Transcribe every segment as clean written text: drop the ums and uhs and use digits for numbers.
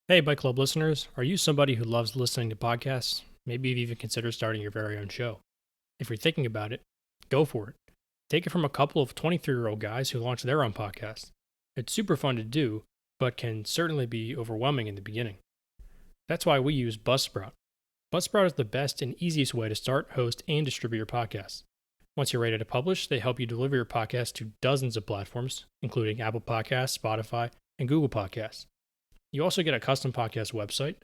Hey, Bike Club listeners, are you somebody who loves listening to podcasts? Maybe you've even considered starting your very own show. If you're thinking about it, go for it. Take it from a couple of 23-year-old guys who launched their own podcast. It's super fun to do, but can certainly be overwhelming in the beginning. That's why we use Buzzsprout. Buzzsprout is the best and easiest way to start, host, and distribute your podcast. Once you're ready to publish, they help you deliver your podcast to dozens of platforms, including Apple Podcasts, Spotify, and Google Podcasts. You also get a custom podcast website,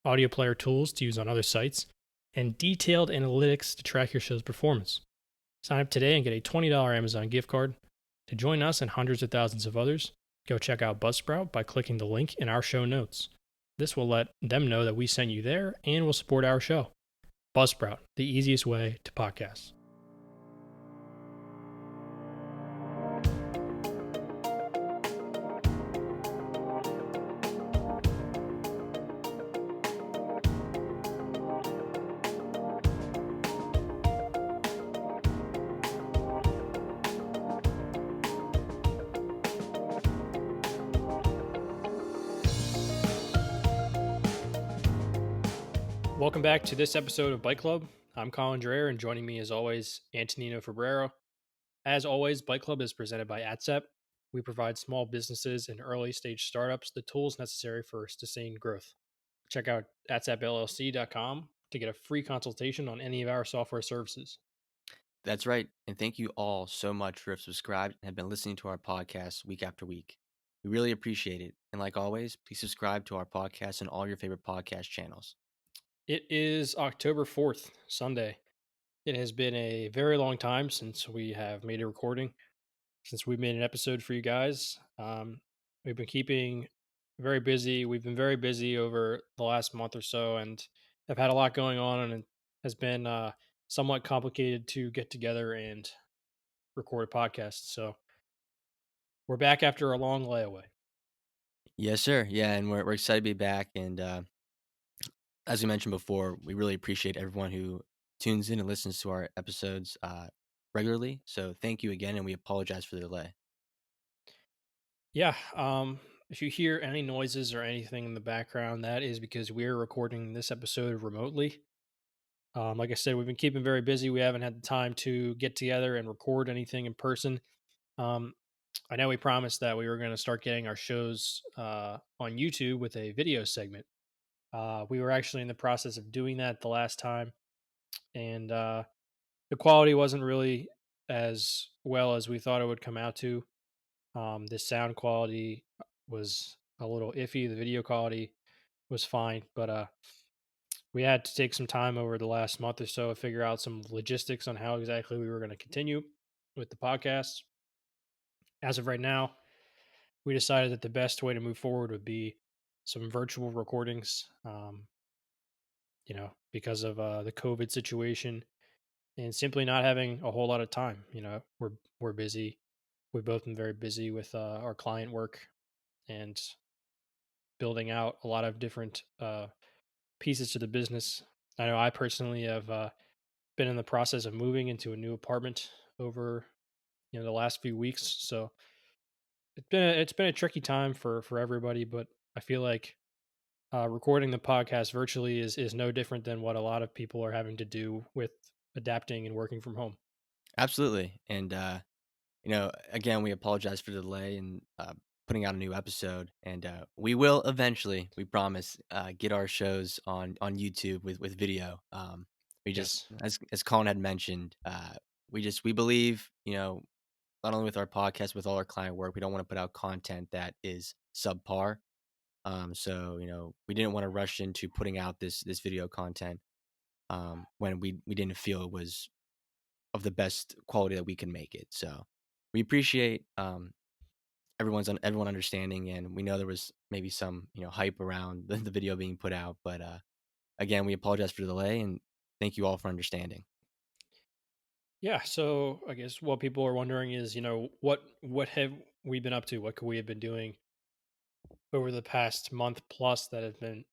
audio player tools to use on other sites, and detailed analytics to track your show's performance. Sign up today and get a $20 Amazon gift card. To join us and hundreds of thousands of others, go check out Buzzsprout by clicking the link in our show notes. This will let them know that we sent you there and will support our show. Buzzsprout, the easiest way to podcast. Welcome back to this episode of Bike Club. I'm Collin Dreher, and joining me as always, Antonino Fabrero. As always, Bike Club is presented by ATSEP. We provide small businesses and early stage startups the tools necessary for sustained growth. Check out atsepllc.com to get a free consultation on any of our software services. That's right. And thank you all so much for have subscribed and have been listening to our podcast week after week. We really appreciate it. And like always, please subscribe to our podcast on all your favorite podcast channels. It is October 4th, Sunday. It has been a very long time since we have made a recording, since we made an episode for you guys. We've been keeping very busy. We've been very busy over the last month or so and have had a lot going on, and it has been somewhat complicated to get together and record a podcast. So we're back after a long layaway. Yes, sir. Yeah, and we're excited to be back. And as we mentioned before, we really appreciate everyone who tunes in and listens to our episodes regularly. So thank you again, and we apologize for the delay. Yeah. If you hear any noises or anything in the background, that is because we're recording this episode remotely. Like I said, we've been keeping very busy. We haven't had the time to get together and record anything in person. Um, I know we promised that we were going to start getting our shows on YouTube with a video segment. We were actually in the process of doing that the last time, and the quality wasn't really as well as we thought it would come out to. The sound quality was a little iffy. The video quality was fine, but we had to take some time over the last month or so to figure out some logistics on how exactly we were going to continue with the podcast. As of right now, we decided that the best way to move forward would be some virtual recordings. Because of the COVID situation and simply not having a whole lot of time. We're busy. We've both been very busy with our client work and building out a lot of different pieces to the business. I know I personally have been in the process of moving into a new apartment over the last few weeks, so it's been a tricky time for everybody. But I feel like recording the podcast virtually is no different than what a lot of people are having to do with adapting and working from home. Absolutely. And again, we apologize for the delay in putting out a new episode, and we will eventually, we promise, get our shows on YouTube with video. We just, Yes. as Colin had mentioned, we believe, not only with our podcast, with all our client work, we don't want to put out content that is subpar. So we didn't want to rush into putting out this video content when we didn't feel it was of the best quality that we can make it. So we appreciate everyone understanding, and we know there was maybe some hype around the video being put out, but again, we apologize for the delay, and thank you all for understanding. Yeah, so I guess what people are wondering is, what have we been up to? What could we have been doing over the past month plus that have been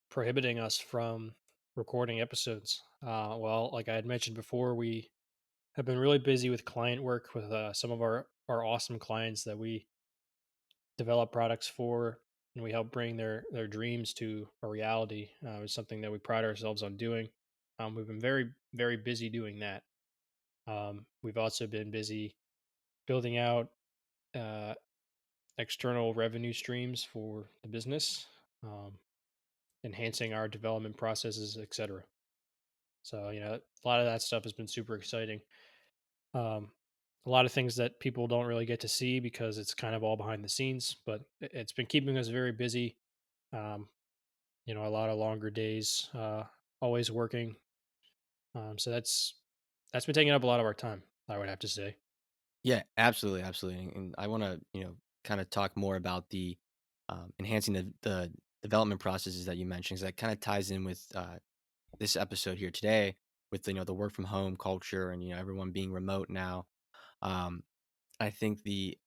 prohibiting us from recording episodes? Well, like I had mentioned before, we have been really busy with client work with some of our awesome clients that we develop products for. and we help bring their dreams to a reality. It's something that we pride ourselves on doing. We've been very busy doing that. We've also been busy building out uh, external revenue streams for the business, um, enhancing our development processes, etc. So a lot of that stuff has been super exciting. Um, a lot of things that people don't really get to see because it's kind of all behind the scenes, but it's been keeping us very busy. Um, a lot of longer days, always working. So that's been taking up a lot of our time, I would have to say. Yeah, absolutely, absolutely. And I want to, kind of talk more about the enhancing the development processes that you mentioned, because that kind of ties in with this episode here today, with the work from home culture and everyone being remote now. Um, I think the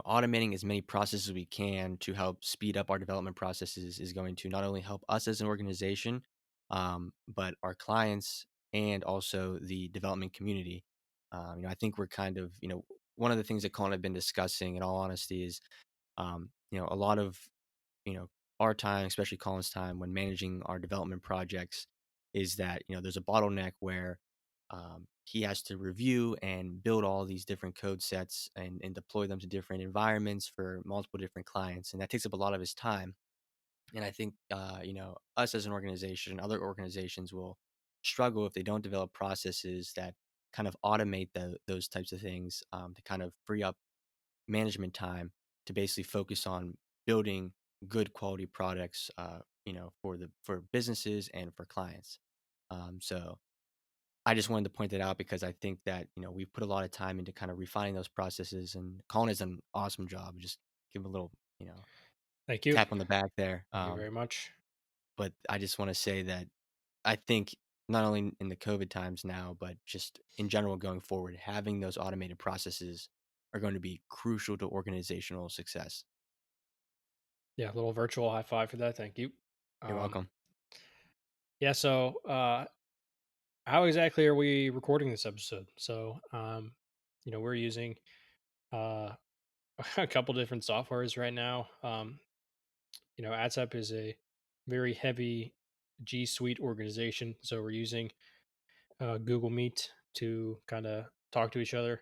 automating as many processes as we can to help speed up our development processes is going to not only help us as an organization, but our clients and also the development community. I think we're kind of one of the things that Colin and I have been discussing, in all honesty, is a lot of you know our time, especially Colin's time, when managing our development projects, is that there's a bottleneck where he has to review and build all these different code sets and deploy them to different environments for multiple different clients, and that takes up a lot of his time. And I think us as an organization, other organizations will struggle if they don't develop processes that kind of automate those types of things, to kind of free up management time to basically focus on building good quality products, for businesses and for clients. So I just wanted to point that out because I think that we've put a lot of time into kind of refining those processes, and Colin has done an awesome job. Just give him a little Thank you. tap on the back there. Thank you very much. But I just want to say that I think not only in the COVID times now, but just in general going forward, having those automated processes are going to be crucial to organizational success. Yeah, a little virtual high five for that. Thank you. You're Um, welcome. yeah. So, how exactly are we recording this episode? So, we're using uh, a couple different softwares right now. AdsApp is a very heavy G Suite organization, so we're using Google Meet to kind of talk to each other,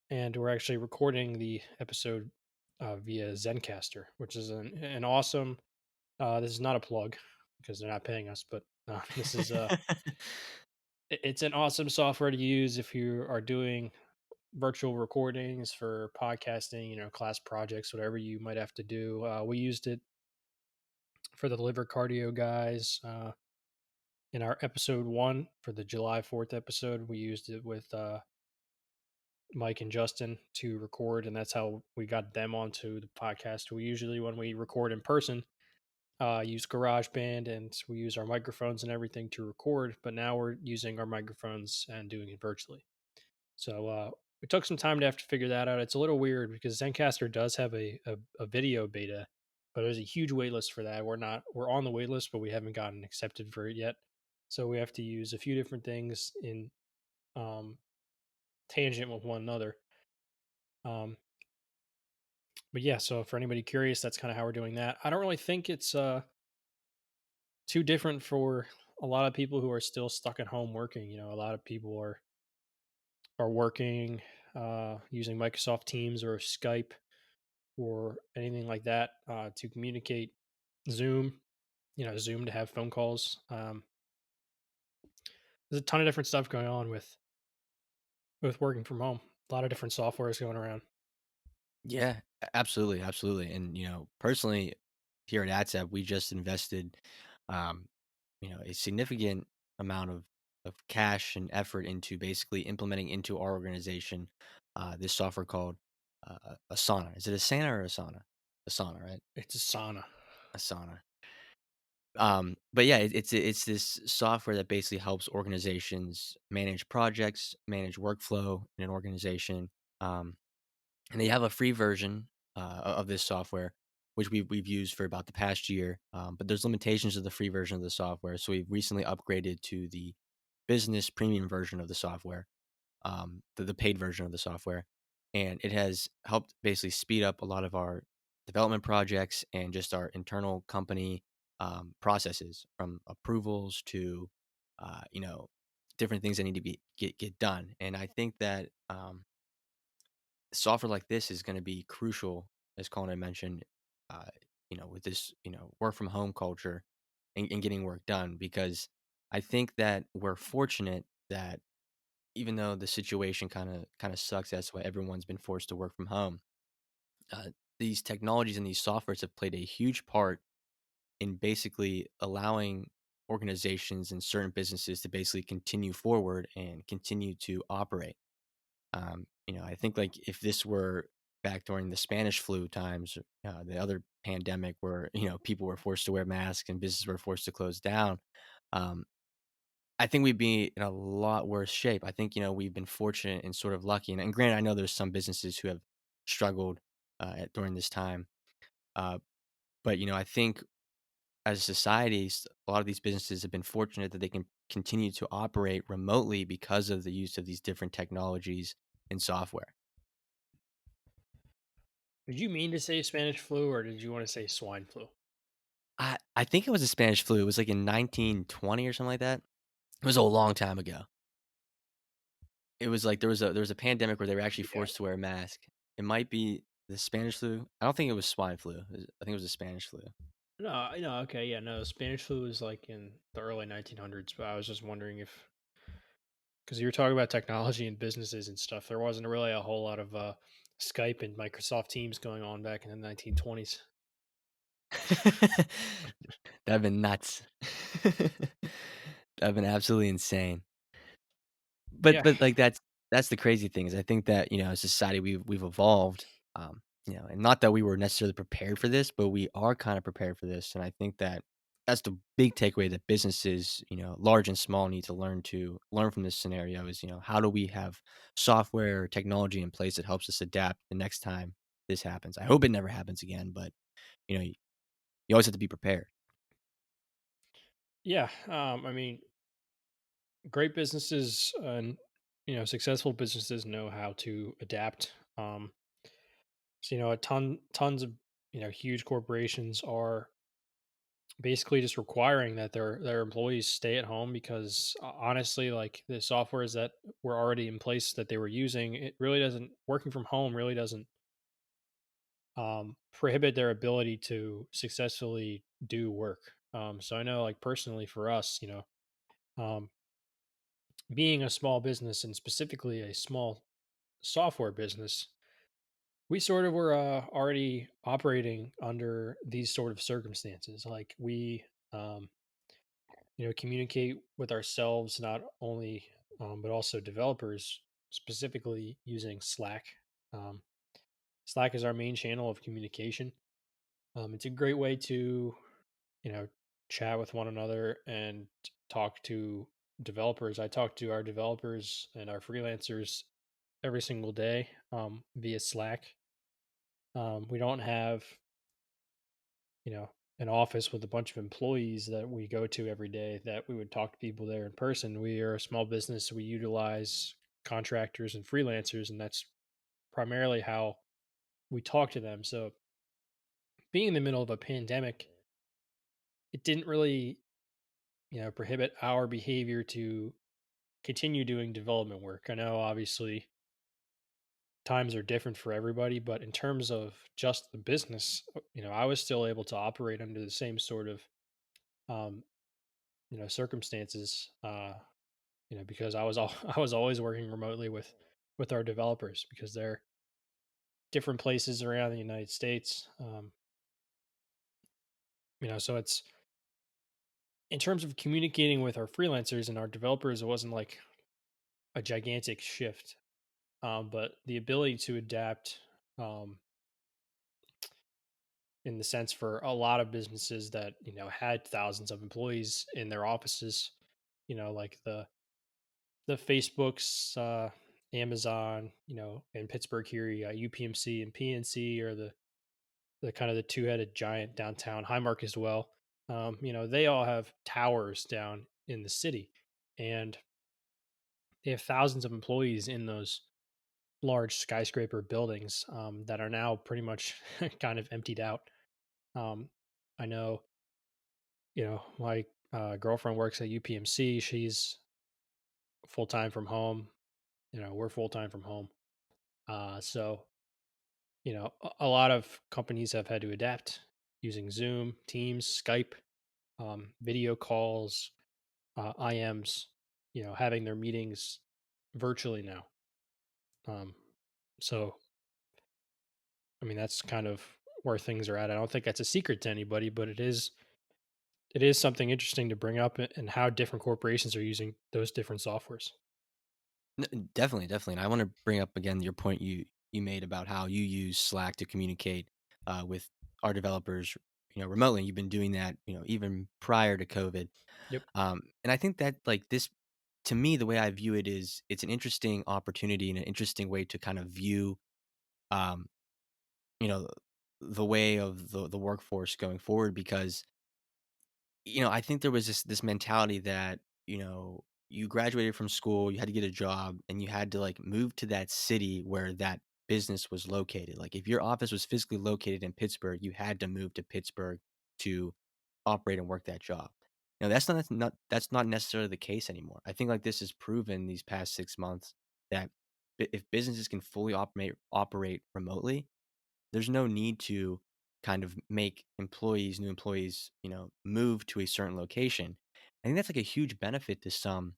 and we're actually recording the episode via Zencaster, which is an awesome. This is not a plug because they're not paying us, but this is it's an awesome software to use if you are doing virtual recordings for podcasting, class projects, whatever you might have to do. We used it for the liver cardio guys. In our episode 1 for the July 4th episode, we used it with Mike and Justin to record, and that's how we got them onto the podcast. We usually, when we record in person, use GarageBand and we use our microphones and everything to record, but now we're using our microphones and doing it virtually. So it took some time to have to figure that out. It's a little weird because Zencaster does have a video beta, but there's a huge wait list for that. We're on the wait list, but we haven't gotten accepted for it yet. So we have to use a few different things in um, tangent with one another. Um, but yeah, so for anybody curious, that's kind of how we're doing that. I don't really think it's too different for a lot of people who are still stuck at home working. A lot of people are working using Microsoft Teams or Skype or anything like that to communicate. Zoom, Zoom to have phone calls. There's a ton of different stuff going on with working from home. A lot of different softwares going around. Yeah, absolutely, absolutely. And personally, here at ATSAP, we just invested, um, a significant amount of cash and effort into basically implementing into our organization this software called Asana. Is it Asana or Asana? Asana, right? It's a sauna. Asana. But yeah, it's this software that basically helps organizations manage projects, manage workflow in an organization. Um, and they have a free version of this software, which we've used for about the past year. But there's limitations of the free version of the software, so we've recently upgraded to the business premium version of the software, the paid version of the software, and it has helped basically speed up a lot of our development projects and just our internal company processes, from approvals to you know, different things that need to be get done. And I think that software like this is going to be crucial, as Colin had mentioned, uh, with this, work from home culture, and getting work done. Because I think that we're fortunate that, even though the situation kind of sucks, that's why everyone's been forced to work from home. Uh, these technologies and these softwares have played a huge part in basically allowing organizations and certain businesses to basically continue forward and continue to operate. I think, like, if this were back during the Spanish flu times, the other pandemic where, people were forced to wear masks and businesses were forced to close down, um, I think we'd be in a lot worse shape. I think, we've been fortunate and sort of lucky. And granted, I know there's some businesses who have struggled during this time. Uh, but, I think as a society, a lot of these businesses have been fortunate that they can continue to operate remotely because of the use of these different technologies and software. Did you mean to say Spanish flu or did you want to say swine flu? I think it was a Spanish flu. It was like in 1920 or something like that. It was a long time ago. It was like there was a pandemic where they were actually Yeah. forced to wear a mask. It might be the Spanish flu. I don't think it was swine flu. I think it was the Spanish flu. No, okay, yeah, no, Spanish flu was like in the early 1900s, but I was just wondering if, because you were talking about technology and businesses and stuff, there wasn't really a whole lot of Skype and Microsoft Teams going on back in the 1920s. That'd been nuts. That'd been absolutely insane. But Yeah, like, that's the crazy thing, is I think that, as a society we've evolved, and not that we were necessarily prepared for this, but we are kind of prepared for this. And I think that that's the big takeaway that businesses, large and small, need to learn from this scenario is, how do we have software or technology in place that helps us adapt the next time this happens? I hope it never happens again, but you always have to be prepared. yeah. I mean, great businesses and successful businesses know how to adapt. So tons of huge corporations are basically just requiring that their employees stay at home because honestly, like the softwares that were already in place that they were using, it really doesn't working from home really doesn't prohibit their ability to successfully do work. So I know, like personally for us, um, being a small business and specifically a small software business, we sort of were already operating under these sort of circumstances. Like we, communicate with ourselves not only, but also developers, specifically using Slack. Um, Slack is our main channel of communication. It's a great way to, you know, chat with one another and talk to developers. I talk to our developers and our freelancers every single day via Slack. We don't have, an office with a bunch of employees that we go to every day that we would talk to people there in person. We are a small business. So we utilize contractors and freelancers, and that's primarily how we talk to them. So being in the middle of a pandemic, it didn't really, prohibit our behavior to continue doing development work. I know obviously times are different for everybody, but in terms of just the business, I was still able to operate under the same sort of um, circumstances, because I was I was always working remotely with our developers because they're different places around the United States. So it's in terms of communicating with our freelancers and our developers, it wasn't like a gigantic shift, but the ability to adapt, um, in the sense for a lot of businesses that had thousands of employees in their offices, like the Facebooks, Amazon, in Pittsburgh here, you got UPMC and PNC, or the kind of the two-headed giant downtown, Highmark as well. They all have towers down in the city, and they have thousands of employees in those large skyscraper buildings that are now pretty much kind of emptied out. Um, I know, my girlfriend works at UPMC. She's full time from home. We're full time from home. So, a lot of companies have had to adapt using Zoom, Teams, Skype, video calls, IMs, having their meetings virtually now. Um, so, I mean, that's kind of where things are at. I don't think that's a secret to anybody, but it is something interesting to bring up and how different corporations are using those different softwares. Definitely, definitely. And I want to bring up again your point you made about how you use Slack to communicate with our developers, remotely. You've been doing that, even prior to COVID. Yep. And I think that like this, to me, the way I view it is it's an interesting opportunity and an interesting way to kind of view, um, you know, the way of the workforce going forward because I think there was this mentality that, you graduated from school, you had to get a job, and you had to, like, move to that city where that business was located. Like, if your office was physically located in Pittsburgh, you had to move to Pittsburgh to operate and work that job. Now, that's not necessarily the case anymore. I think, like, this has proven these past 6 months that if businesses can fully operate remotely, there's no need to kind of make new employees, move to a certain location. I think that's like a huge benefit to some,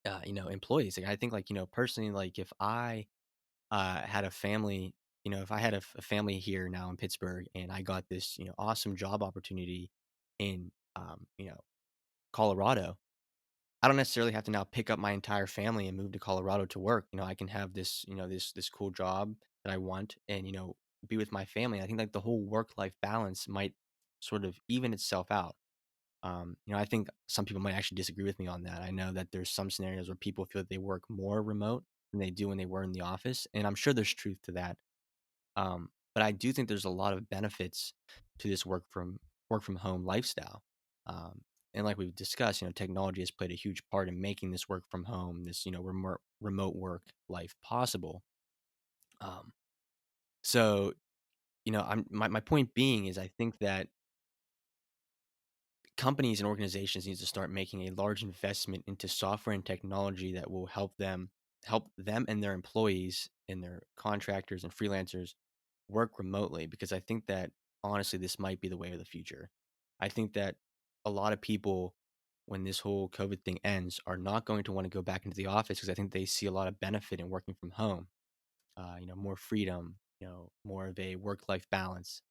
employees. Like, I think like, personally, like if I had a family, if I had a family here now in Pittsburgh and I got this, awesome job opportunity in, Colorado, I don't necessarily have to now pick up my entire family and move to Colorado to work. I can have this, this cool job that I want and, be with my family. I think like the whole work life balance might sort of even itself out. I think some people might actually disagree with me on that. I know that there's some scenarios where people feel that they work more remote than they do when they were in the office, and I'm sure there's truth to that. But I do think there's a lot of benefits to this work from home lifestyle. And like we've discussed, technology has played a huge part in making this work from home, this remote work life possible. Um, so my point being is I think that companies and organizations need to start making a large investment into software and technology that will help them and their employees and their contractors and freelancers work remotely because I think that honestly this might be the way of the future. I think that a lot of people when this whole COVID thing ends are not going to want to go back into the office because I think they see a lot of benefit in working from home. More freedom, more of a work-life balance.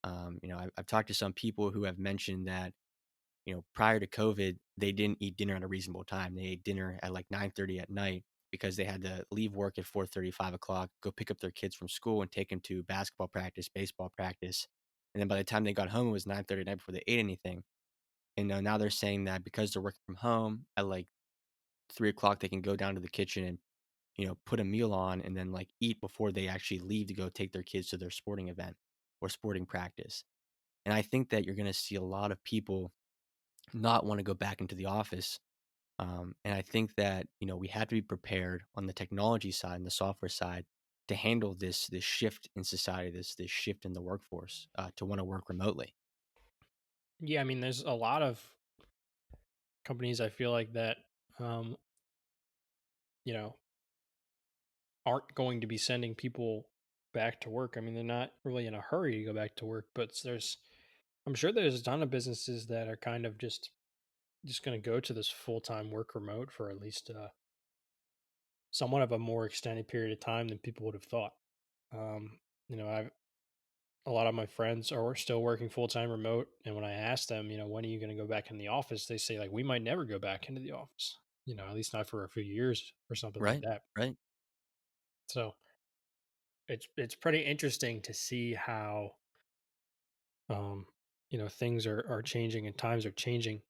I've talked to some people who have mentioned that prior to COVID, they didn't eat dinner at a reasonable time. They ate dinner at like 9:30 at night because they had to leave work at 4:30, 5 o'clock, go pick up their kids from school and take them to basketball practice, baseball practice. And then by the time they got home, it was 9:30 at night before they ate anything. And now they're saying that because they're working from home at like 3 o'clock, they can go down to the kitchen and, put a meal on and then like eat before they actually leave to go take their kids to their sporting event or sporting practice. And I think that you're going to see a lot of people not want to go back into the office. And I think that we have to be prepared on the technology side and the software side to handle this shift in society, this shift in the workforce to want to work remotely. Yeah, I mean, there's a lot of companies I feel like that, um, you know, aren't going to be sending people back to work. I mean, they're not really in a hurry to go back to work, but I'm sure there's a ton of businesses that are kind of just going to go to this full time work remote for at least somewhat of a more extended period of time than people would have thought. Um, I've a lot of my friends are still working full time remote, and when I ask them, when are you going to go back in the office, they say like we might never go back into the office. At least not for a few years or something like Right. that. Right. So it's pretty interesting to see how um things are changing and times are changing.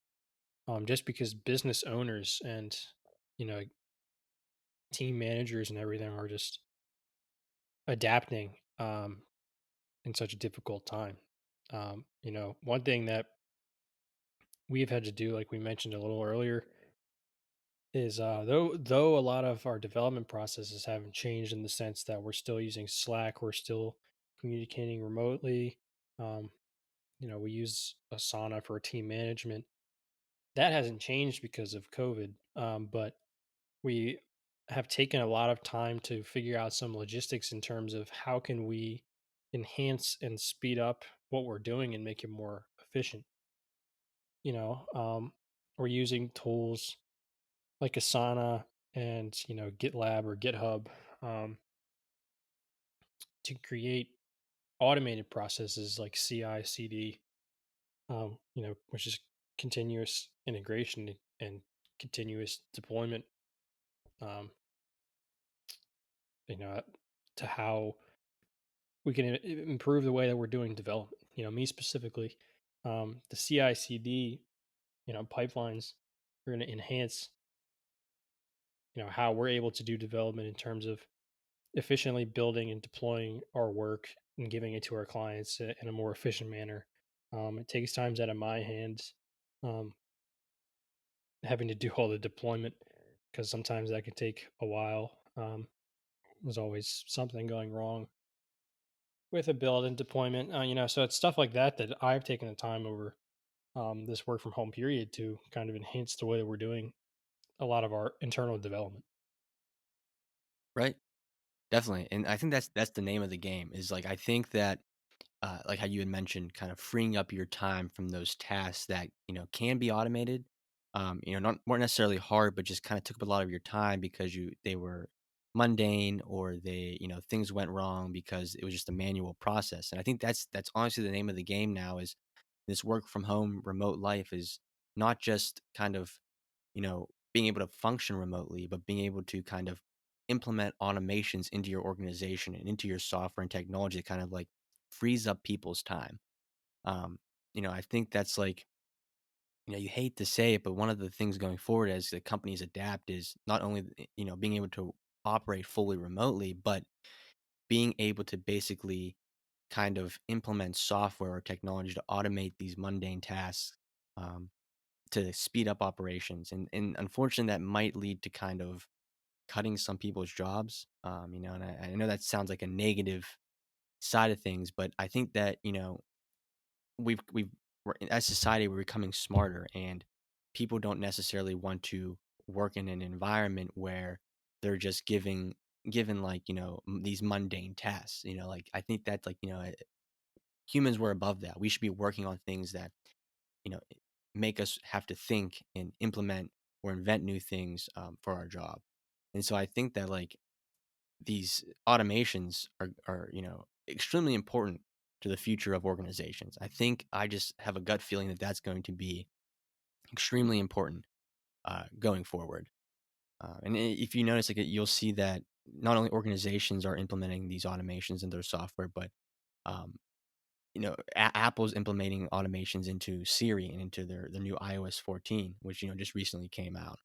Just because business owners and you know team managers and everything are just adapting in such a difficult time. One thing that we've had to do, like we mentioned a little earlier, is though a lot of our development processes haven't changed in the sense that we're still using Slack, we're still communicating remotely. Um, we use Asana for team management. That hasn't changed because of COVID, but we have taken a lot of time to figure out some logistics in terms of how can we enhance and speed up what we're doing and make it more efficient. You know, we're using tools like Asana and GitLab or GitHub to create automated processes like CI CD, which is continuous integration and continuous deployment. Um, you know, to how we can improve the way that we're doing development. Me specifically, the CI/CD, pipelines are going to enhance, how we're able to do development in terms of efficiently building and deploying our work and giving it to our clients in a more efficient manner. It takes times out of my hands, um, having to do all the deployment because sometimes that can take a while. There's always something going wrong with a build and deployment. So it's stuff like that that I've taken the time over this work from home period to kind of enhance the way that we're doing a lot of our internal development. Right. Definitely. And I think that's the name of the game is like I think that like how you had mentioned, kind of freeing up your time from those tasks that can be automated. Not weren't necessarily hard, but just kind of took up a lot of your time because they were mundane or things went wrong because it was just a manual process. And I think that's honestly the name of the game now is this work from home remote life is not just kind of being able to function remotely, but being able to kind of implement automations into your organization and into your software and technology that kind of like frees up people's time. Um, I think that's like, you hate to say it, but one of the things going forward as the companies adapt is not only, being able to operate fully remotely, but being able to basically kind of implement software or technology to automate these mundane tasks to speed up operations. And unfortunately, that might lead to kind of cutting some people's jobs. And I know that sounds like a negative side of things, but I think that, as society, we're becoming smarter and people don't necessarily want to work in an environment where they're just given like, these mundane tasks, like I think that's like, humans were above that. We should be working on things that, make us have to think and implement or invent new things for our job. And so I think that like these automations are extremely important to the future of organizations. I think I just have a gut feeling that that's going to be extremely important going forward. If you notice, like you'll see that not only organizations are implementing these automations in their software, but um, Apple's implementing automations into Siri and into their new iOS 14, which just recently came out.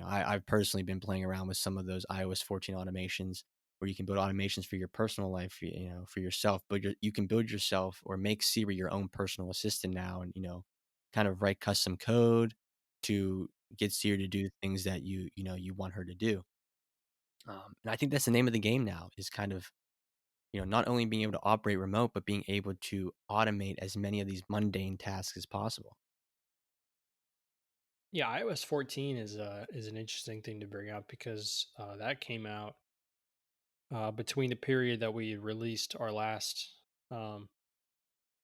I've personally been playing around with some of those iOS 14 automations where you can build automations for your personal life, for yourself, but you can build yourself or make Siri your own personal assistant now, and kind of write custom code to get Siri to do things that you want her to do. And I think that's the name of the game now is kind of not only being able to operate remote, but being able to automate as many of these mundane tasks as possible. Yeah, iOS 14 is an interesting thing to bring up because that came out between the period that we released our last um,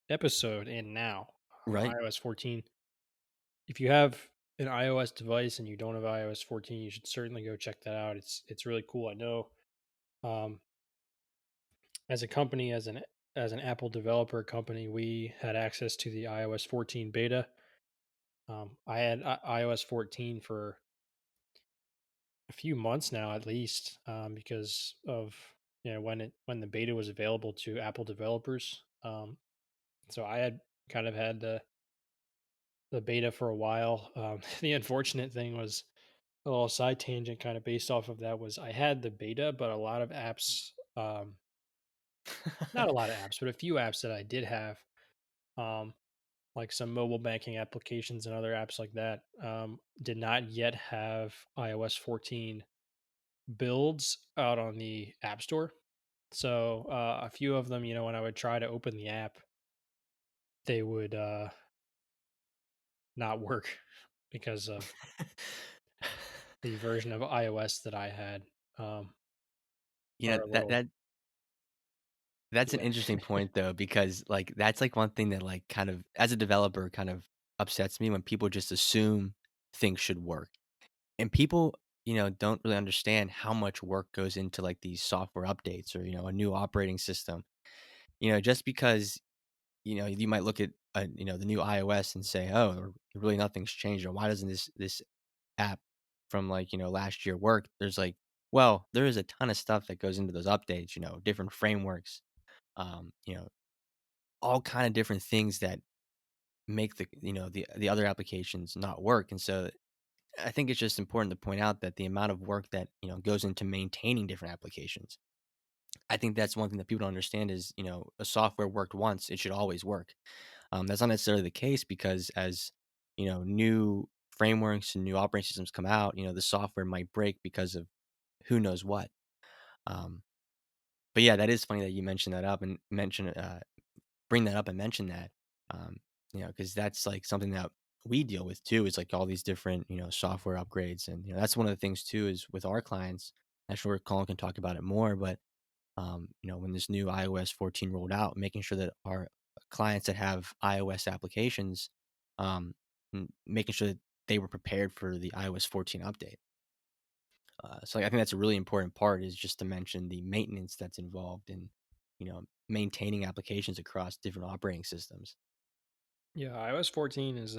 episode and now. Right. iOS 14. If you have an iOS device and you don't have iOS 14, you should certainly go check that out. It's really cool. I know, um, as a company, as an Apple developer company, we had access to the iOS 14 beta. I had iOS 14 for a few months now, at least, because of when the beta was available to Apple developers. So I had kind of had the beta for a while. The unfortunate thing was a little side tangent, kind of based off of that, was I had the beta, but a lot of apps, not a lot of apps, but a few apps that I did have. Um, like some mobile banking applications and other apps like that, did not yet have iOS 14 builds out on the App Store. So a few of them, when I would try to open the app, they would not work because of the version of iOS that I had. Um, You know, are a that little, that that's an yeah, interesting point though, because like that's like one thing that like kind of as a developer kind of upsets me when people just assume things should work. And people, don't really understand how much work goes into like these software updates or, a new operating system. Just because, you might look at the new iOS and say, "Oh, really nothing's changed," or "Why doesn't this app from like, last year work?" There's like, well, there is a ton of stuff that goes into those updates, different frameworks, you know, all kind of different things that make the other applications not work. And so I think it's just important to point out that the amount of work that, goes into maintaining different applications. I think that's one thing that people don't understand is, a software worked once, it should always work. That's not necessarily the case because as, new frameworks and new operating systems come out, the software might break because of who knows what. Um, but yeah, that is funny that you mentioned that up and bring that up and mention that, um, because that's like something that we deal with too. Is like all these different, software upgrades, and that's one of the things too. Is with our clients. I'm sure Colin can talk about it more, but when this new iOS 14 rolled out, making sure that our clients that have iOS applications, um, making sure that they were prepared for the iOS 14 update. So I think that's a really important part is just to mention the maintenance that's involved in, maintaining applications across different operating systems. yeah. iOS 14 is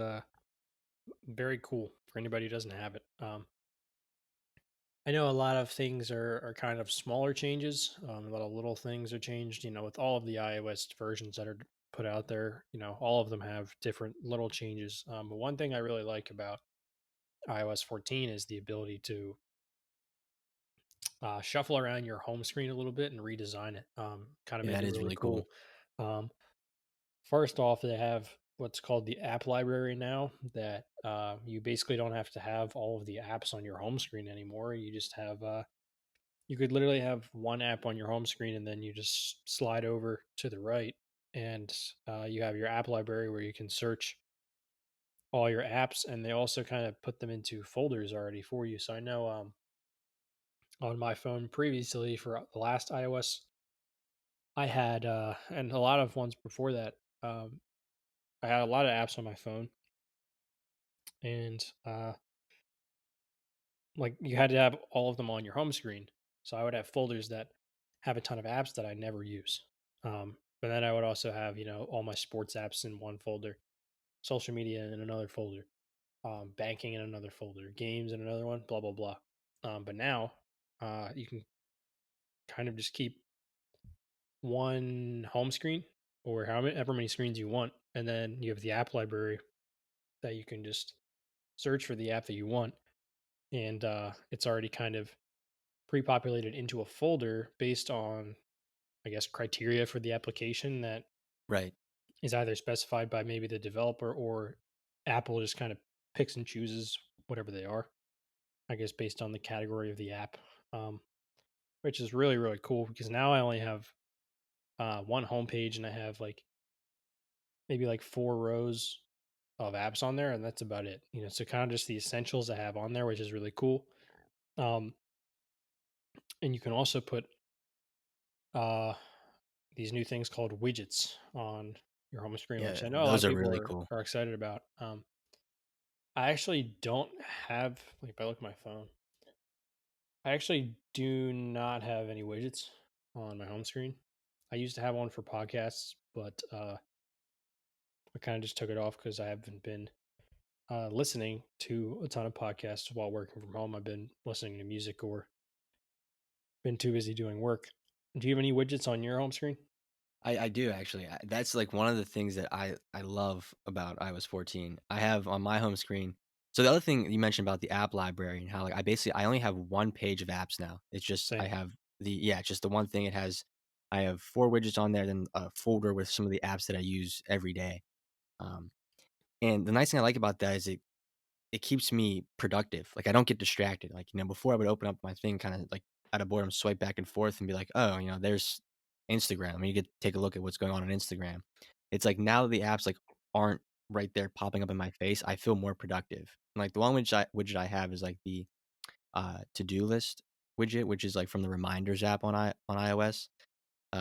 very cool for anybody who doesn't have it. I know a lot of things are kind of smaller changes. A lot of little things are changed. With all of the iOS versions that are put out there, all of them have different little changes. But one thing I really like about iOS 14 is the ability to shuffle around your home screen a little bit and redesign it. Kind of Yeah, make that it is really really cool. cool. Um, First off, they have what's called the app library now that you basically don't have to have all of the apps on your home screen anymore. You just have you could literally have one app on your home screen and then you just slide over to the right and you have your app library where you can search all your apps, and they also kind of put them into folders already for you. So I know on my phone previously for the last iOS I had and a lot of ones before that, I had a lot of apps on my phone, and like you had to have all of them on your home screen. So I would have folders that have a ton of apps that I never use. But then I would also have, all my sports apps in one folder, social media in another folder, banking in another folder, games in another one, blah, blah, blah. But now you can kind of just keep one home screen or however many screens you want. And then you have the app library that you can just search for the app that you want. And it's already kind of pre-populated into a folder based on, I guess, criteria for the application that Right. is either specified by maybe the developer or Apple just kind of picks and chooses whatever they are, I guess, based on the category of the app, um, which is really, really cool because now I only have one homepage and I have like maybe like 4 rows of apps on there, and that's about it. So kind of just the essentials I have on there, which is really cool. Um, and you can also put uh, these new things called widgets on your home screen, which Yeah, I know a lot those of are people really are, cool. are excited about. I actually don't have, like, if I look at my phone, I actually do not have any widgets on my home screen. I used to have one for podcasts, but I kind of just took it off because I haven't been listening to a ton of podcasts while working from home. I've been listening to music or been too busy doing work. Do you have any widgets on your home screen? I do actually. That's like one of the things that I love about iOS 14. I have on my home screen. So the other thing you mentioned about the app library and how like I only have one page of apps now. It's just I Same. have it's just the one thing it has. I have 4 widgets on there, then a folder with some of the apps that I use every day. And the nice thing I like about that is it keeps me productive. Like, I don't get distracted. Like, before I would open up my thing kind of like out of boredom, swipe back and forth and be like, oh, there's Instagram. I mean, you get to take a look at what's going on Instagram. It's like now the apps like aren't right there popping up in my face, I feel more productive. Like the one widget I have is like the to-do list widget, which is like from the reminders app on iOS.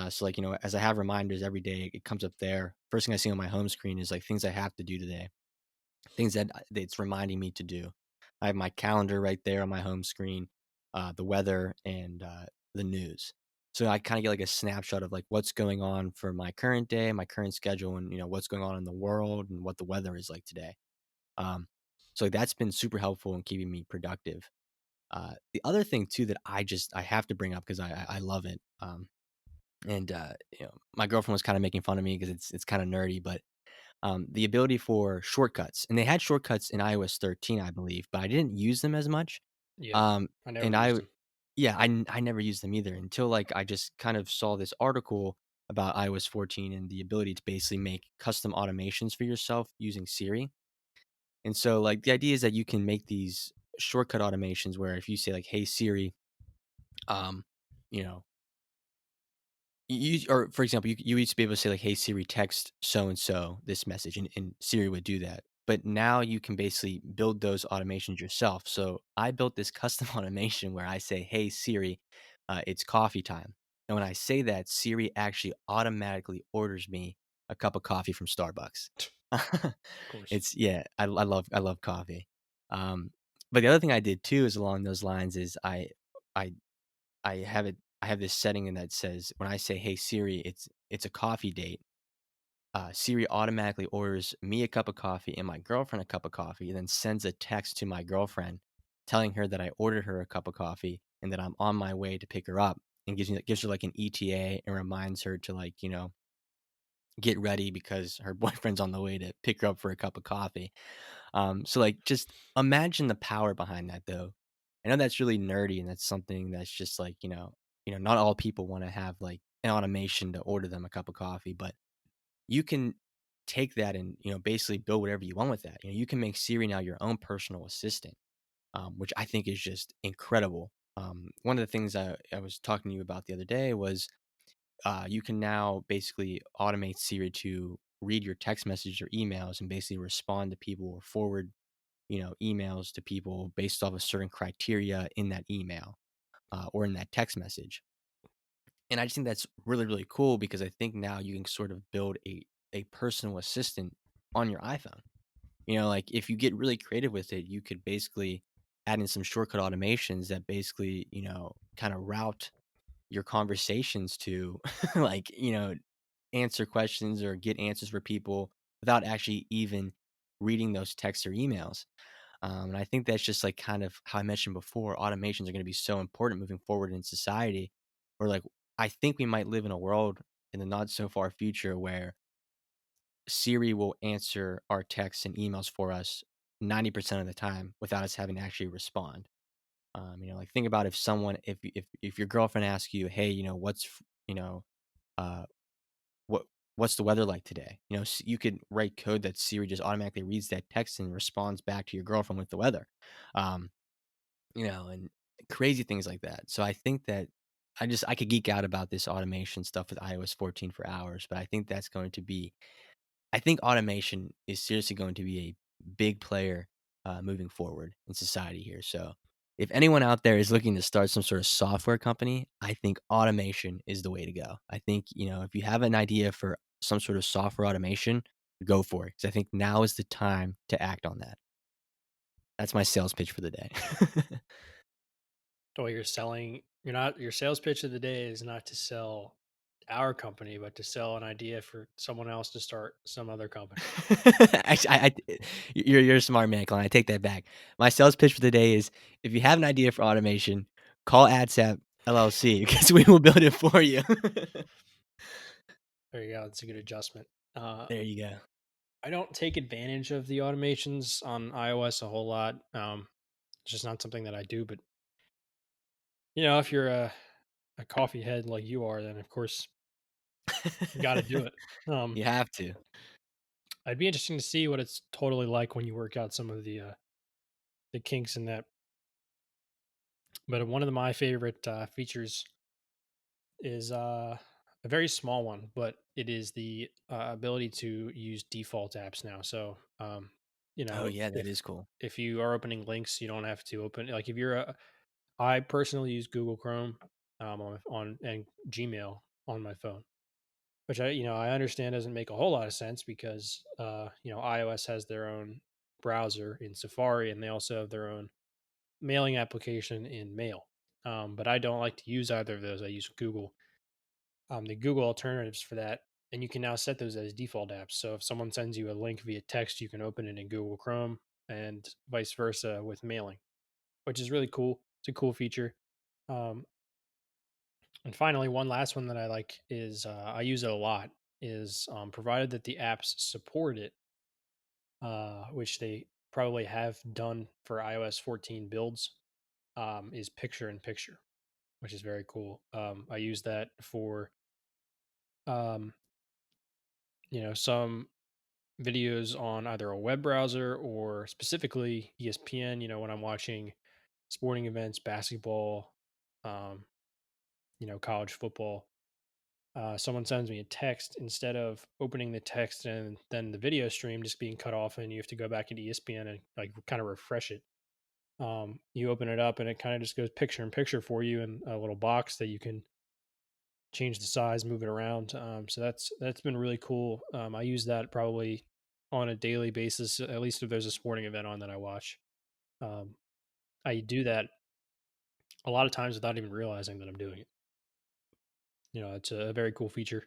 So like, as I have reminders every day, it comes up there. First thing I see on my home screen is like things I have to do today, things that it's reminding me to do. I have my calendar right there on my home screen, the weather and the news. So I kind of get like a snapshot of like what's going on for my current day, my current schedule, and what's going on in the world and what the weather is like today. Um, so that's been super helpful in keeping me productive. The other thing too that I have to bring up because I love it. And my girlfriend was kind of making fun of me because it's kind of nerdy, but the ability for shortcuts, and they had shortcuts in iOS 13, I believe, but I didn't use them as much. Yeah, Um, I never and used them. yeah, I never used them either until like I just kind of saw this article about iOS 14 and the ability to basically make custom automations for yourself using Siri. And so like the idea is that you can make these shortcut automations where if you say like, "Hey Siri," um, you know, or for example, you used to be able to say like, "Hey Siri, text so and so this message," and Siri would do that. But now you can basically build those automations yourself. So I built this custom automation where I say, "Hey Siri, it's coffee time," and when I say that, Siri actually automatically orders me a cup of coffee from Starbucks. Of course. It's yeah, I love coffee. Um, but the other thing I did too is along those lines is I I have this setting in that says when I say, "Hey Siri, it's a coffee date," Siri automatically orders me a cup of coffee and my girlfriend a cup of coffee, and then sends a text to my girlfriend telling her that I ordered her a cup of coffee and that I'm on my way to pick her up, and gives her like an ETA and reminds her to like get ready because her boyfriend's on the way to pick her up for a cup of coffee. So like just imagine the power behind that though. I know that's really nerdy and that's something that's just like, not all people want to have like an automation to order them a cup of coffee, but you can take that and, basically build whatever you want with that. You can make Siri now your own personal assistant, which I think is just incredible. One of the things I was talking to you about the other day was you can now basically automate Siri to read your text messages or emails and basically respond to people or forward, emails to people based off of certain criteria in that email or in that text message. And I just think that's really, really cool because I think now you can sort of build a personal assistant on your iPhone. Like if you get really creative with it, you could basically add in some shortcut automations that basically, kind of route your conversations to like, answer questions or get answers for people without actually even reading those texts or emails. And I think that's just like kind of how I mentioned before, automations are going to be so important moving forward in society. Or like, I think we might live in a world in the not so far future where Siri will answer our texts and emails for us 90% of the time without us having to actually respond. Like think about if someone, if your girlfriend asks you, "Hey, uh, what what's the weather like today?" You could write code that Siri just automatically reads that text and responds back to your girlfriend with the weather. Um, and crazy things like that. So I think that I could geek out about this automation stuff with iOS 14 for hours, but I think that's going to be I think automation is seriously going to be a big player moving forward in society here. So, if anyone out there is looking to start some sort of software company, I think automation is the way to go. I think, if you have an idea for some sort of software automation, go for it. Because I think now is the time to act on that. That's my sales pitch for the day. So you're selling, you're not, your sales pitch of the day is not to sell our company, but to sell an idea for someone else to start some other company. Actually, you're a smart man, Colin. I take that back. My sales pitch for the day is: if you have an idea for automation, call AdsApp LLC because we will build it for you. There you go. That's a good adjustment. There you go. I don't take advantage of the automations on iOS a whole lot. It's just not something that I do. But if you're a coffee head like you are, then of course you got to do it. You have to. I'd be interesting to see what it's totally like when you work out some of the kinks in that. But one of my favorite features is a very small one, but it is the ability to use default apps now. So, you Oh know, yeah, that is cool. if you are opening links, you don't have to open like if you're a. I personally use Google Chrome on and Gmail on my phone, which I understand doesn't make a whole lot of sense because iOS has their own browser in Safari and they also have their own mailing application in Mail. But I don't like to use either of those. I use Google. The Google alternatives for that, and you can now set those as default apps. So if someone sends you a link via text, you can open it in Google Chrome, and vice versa with mailing, which is really cool. It's a cool feature. Um, and finally, one last one that I like is I use it a lot. Is provided that the apps support it, which they probably have done for iOS 14 builds, is picture in picture, which is very cool. I use that for um, some videos on either a web browser or specifically ESPN, when I'm watching sporting events, basketball, um, college football. Someone sends me a text instead of opening the text and then the video stream just being cut off and you have to go back into ESPN and like kind of refresh it. You open it up and it kind of just goes picture in picture for you in a little box that you can change the size, move it around. So that's been really cool. I use that probably on a daily basis, at least if there's a sporting event on that I watch. Um, I do that a lot of times without even realizing that I'm doing it. It's a very cool feature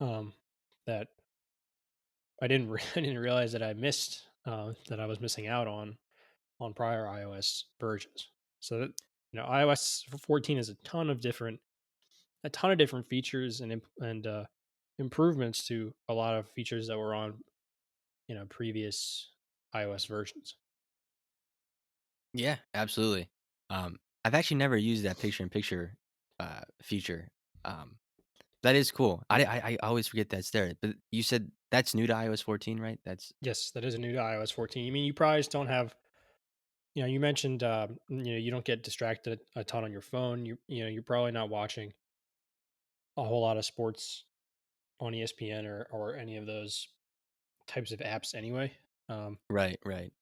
um, that I didn't realize that I missed that I was missing out on prior iOS versions. So that iOS 14 has a ton of different features and improvements to a lot of features that were on previous iOS versions. Yeah, absolutely. I've actually never used that picture in picture feature. Um, that is cool. I always forget that's there. But you said that's new to iOS 14, right? That's Yes, that is a new to iOS 14. I mean, you probably just don't have. You mentioned you don't get distracted a ton on your phone. You're probably not watching a whole lot of sports on ESPN or any of those types of apps anyway. Um, right, right.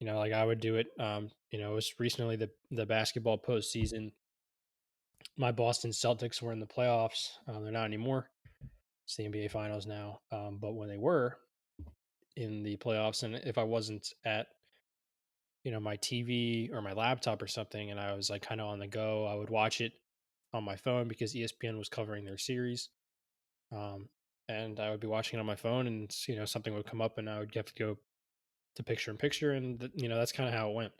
like I would do it. It was recently the basketball postseason. My Boston Celtics were in the playoffs. They're not anymore. It's the NBA Finals now. But when they were in the playoffs, and if I wasn't at my TV or my laptop or something, and I was like kind of on the go, I would watch it on my phone because ESPN was covering their series. Um, and I would be watching it on my phone, and something would come up, and I would have to go to picture in picture, and that's kind of how it went.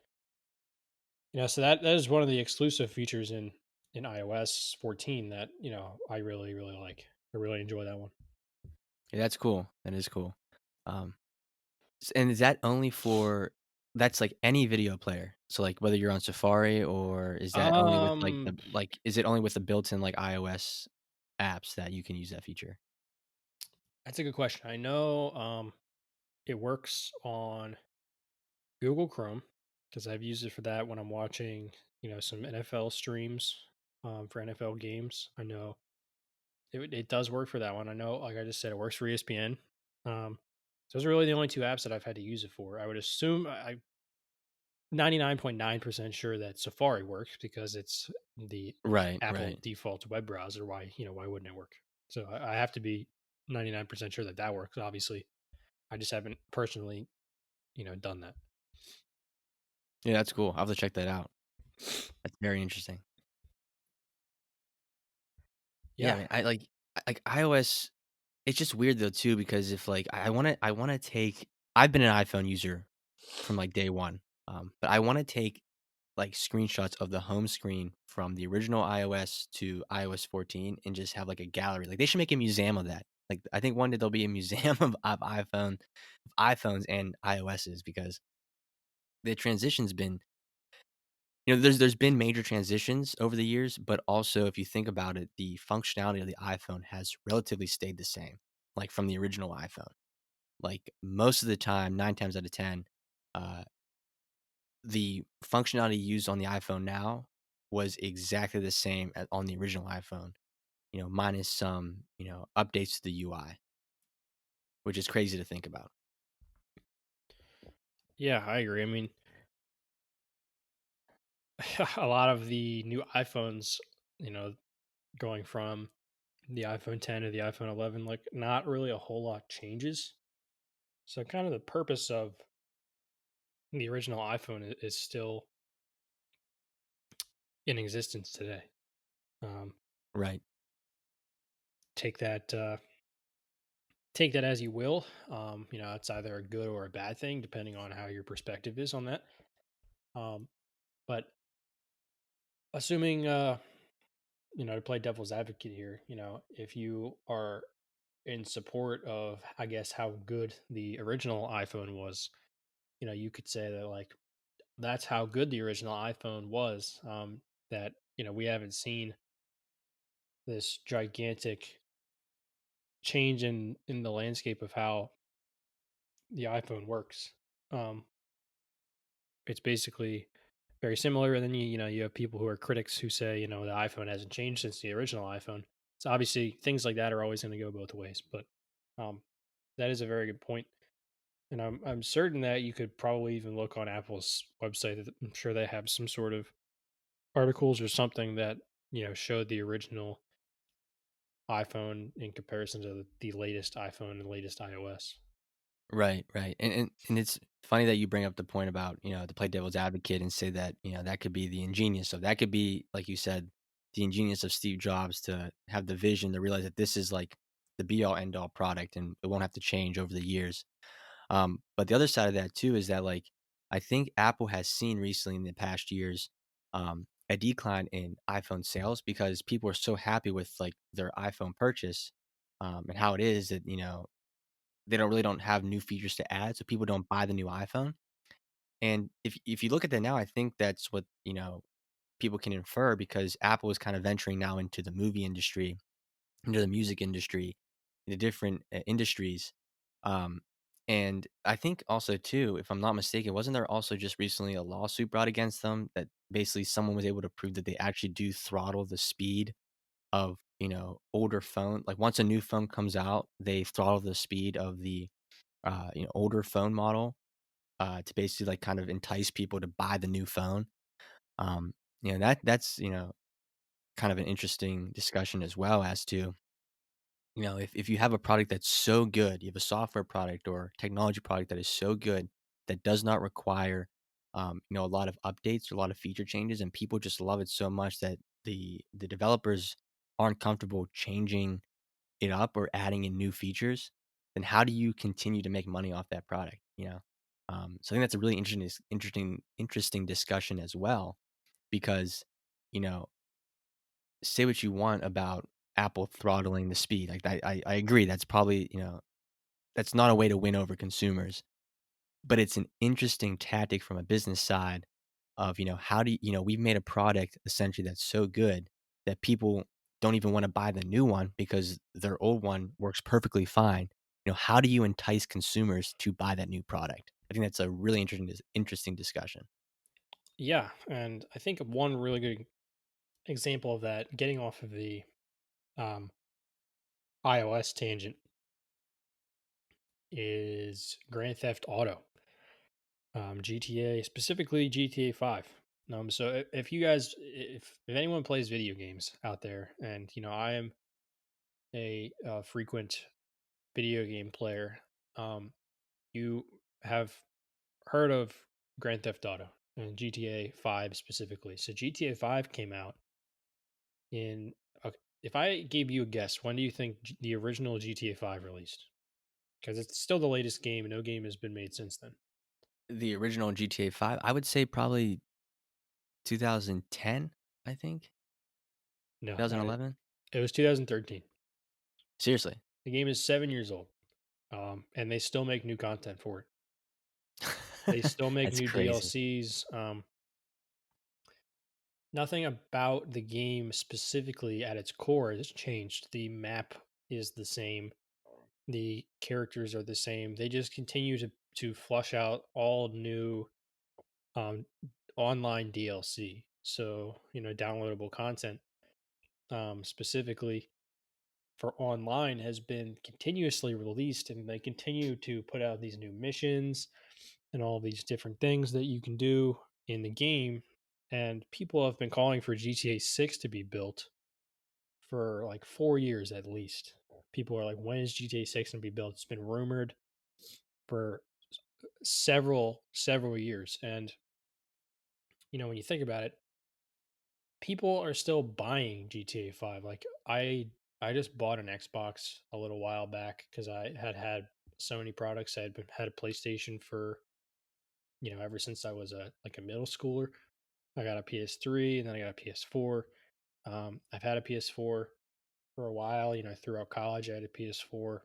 So that is one of the exclusive features in iOS 14 that I really really like. I really enjoy that one. Yeah, that's cool. That is cool. Um, and is that only for that's like any video player? So like whether you're on Safari or is that only with like Um, the like is it only with the built-in like iOS apps that you can use that feature? that's a good question. I know it works on Google Chrome because I've used it for that when I'm watching some NFL streams for NFL games. I know it does work for that one. I know, like I just said, it works for ESPN. So those are really the only two apps that I've had to use it for. I would assume I'm 99.9% sure that Safari works because it's the Right, Apple right. default web browser. Why wouldn't it work? So I have to be 99% sure that that works. Obviously, I just haven't personally, done that. Yeah, that's cool. I'll have to check that out. That's very interesting. Yeah, Yeah. man. Like iOS. It's just weird though too because if like I want to take. I've been an iPhone user from like day one, but I want to take like screenshots of the home screen from the original iOS to iOS 14 and just have like a gallery. Like they should make a museum of that. Like I think one day there'll be a museum of iPhones and iOSs because the transition's been there's been major transitions over the years, but also if you think about it, the functionality of the iPhone has relatively stayed the same, like from the original iPhone. like most of the time, 9 times out of 10, uh, the functionality used on the iPhone now was exactly the same as on the original iPhone, minus some, updates to the UI, which is crazy to think about. Yeah, I agree. I mean, a lot of the new iPhones, you know, going from the iPhone 10 to the iPhone 11, like not really a whole lot changes. So kind of the purpose of the original iPhone is still in existence today. Um, Right. take that take that as you will. It's either a good or a bad thing depending on how your perspective is on that. Um, but assuming to play devil's advocate here, if you are in support of, I guess, how good the original iPhone was, you could say that like that's how good the original iPhone was. That we haven't seen this gigantic change in the landscape of how the iPhone works. Um, it's basically very similar. And then you have people who are critics who say the iPhone hasn't changed since the original iPhone. So obviously things like that are always going to go both ways. But um, that is a very good point. And I'm certain that you could probably even look on Apple's website. That I'm sure they have some sort of articles or something that showed the original iPhone in comparison to the latest iPhone and latest iOS. Right, right. And it's funny that you bring up the point about, to play devil's advocate and say that, that could be the ingenious of that could be, like you said, the ingenious of Steve Jobs to have the vision to realize that this is like the be all end all product and it won't have to change over the years. But the other side of that too is that like I think Apple has seen recently in the past years a decline in iPhone sales because people are so happy with like their iPhone purchase and how it is that they don't have new features to add, so people don't buy the new iPhone. And if you look at that now, I think that's what, people can infer because Apple is kind of venturing now into the movie industry, into the music industry, into different industries. Um, and I think also too, if I'm not mistaken, wasn't there also just recently a lawsuit brought against them that basically someone was able to prove that they actually do throttle the speed of, older phone. Like once a new phone comes out, they throttle the speed of the older phone model, to basically like kind of entice people to buy the new phone. Um, that's kind of an interesting discussion as well as to if you have a product that's so good, you have a software product or technology product that is so good that does not require a lot of updates or a lot of feature changes, and people just love it so much that the developers aren't comfortable changing it up or adding in new features, then how do you continue to make money off that product? So I think that's a really interesting discussion as well, because you know, say what you want about Apple throttling the speed. Like I agree, that's probably that's not a way to win over consumers, but it's an interesting tactic from a business side of, how do we've made a product essentially that's so good that people don't even wanna buy the new one because their old one works perfectly fine. How do you entice consumers to buy that new product? I think that's a really interesting discussion. Yeah, and I think one really good example of that, getting off of the um, iOS tangent, is Grand Theft Auto, GTA, specifically GTA 5. So if you guys, if anyone plays video games out there, and I am a frequent video game player, you have heard of Grand Theft Auto and GTA 5 specifically. So GTA 5 came out in. If I gave you a guess, when do you think the original GTA 5 released? Because it's still the latest game, and no game has been made since then. The original GTA 5, I would say probably 2010, I think? No, 2011? it was 2013. Seriously. The game is 7 years old, and they still make new content for it. They still make That's new crazy. DLCs. Nothing about the game specifically at its core has changed. The map is the same. The characters are the same. They just continue to flush out all new um, online DLC. So, downloadable content specifically for online has been continuously released, and they continue to put out these new missions and all these different things that you can do in the game. And people have been calling for GTA 6 to be built for like 4 years at least. People are like, when is GTA 6 going to be built? It's been rumored for several years. And, when you think about it, people are still buying GTA 5. Like I just bought an Xbox a little while back because I had so many products. I had a PlayStation for, ever since I was a middle schooler. I got a PS3 and then I got a PS4. I've had a PS4 for a while, throughout college I had a PS4,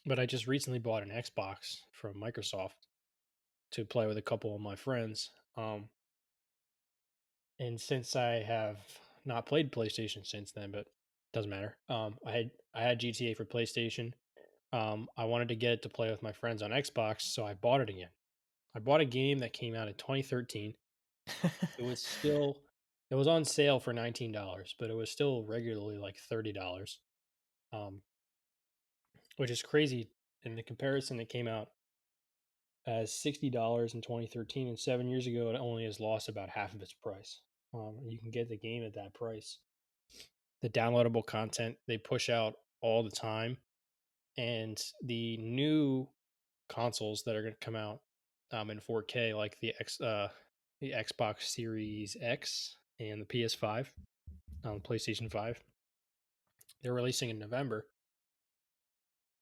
but I just recently bought an Xbox from Microsoft to play with a couple of my friends. And since I have not played PlayStation since then, but doesn't matter. I had GTA for PlayStation. I wanted to get it to play with my friends on Xbox, so I bought it again. I bought a game that came out in 2013. It was still it was on sale for $19, but it was still regularly like $30. Um, which is crazy in the comparison. It came out as $60 in 2013, and 7 years ago it only has lost about half of its price. You can get the game at that price. The downloadable content they push out all the time, and the new consoles that are going to come out in 4K, like the Xbox Series X and the PS5, PlayStation 5, they're releasing in November.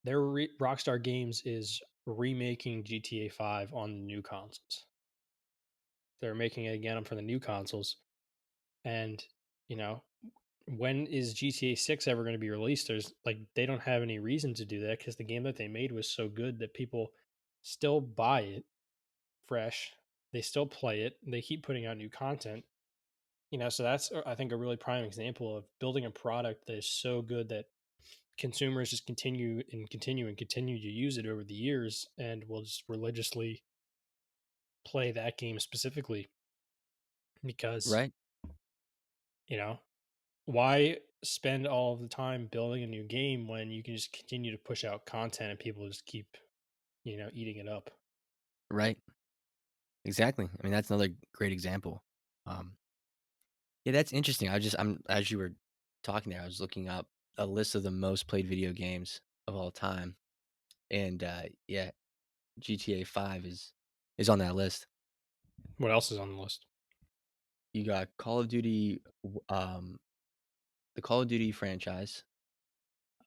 Rockstar Games is remaking GTA 5 on the new consoles. They're making it again for the new consoles, and you know when is GTA 6 ever going to be released? There's like they don't have any reason to do that because the game that they made was so good that people still buy it fresh. They still play it. They keep putting out new content. So that's I think a really prime example of building a product that is so good that consumers just continue and continue and continue to use it over the years and will just religiously play that game specifically because Right. you know why spend all of the time building a new game when you can just continue to push out content and people just keep eating it up. Right. Exactly. I mean, that's another great example. Um, yeah, that's interesting. I'm as you were talking there, I was looking up a list of the most played video games of all time, and yeah, GTA 5 is on that list. What else is on the list? You got Call of Duty, the Call of Duty franchise.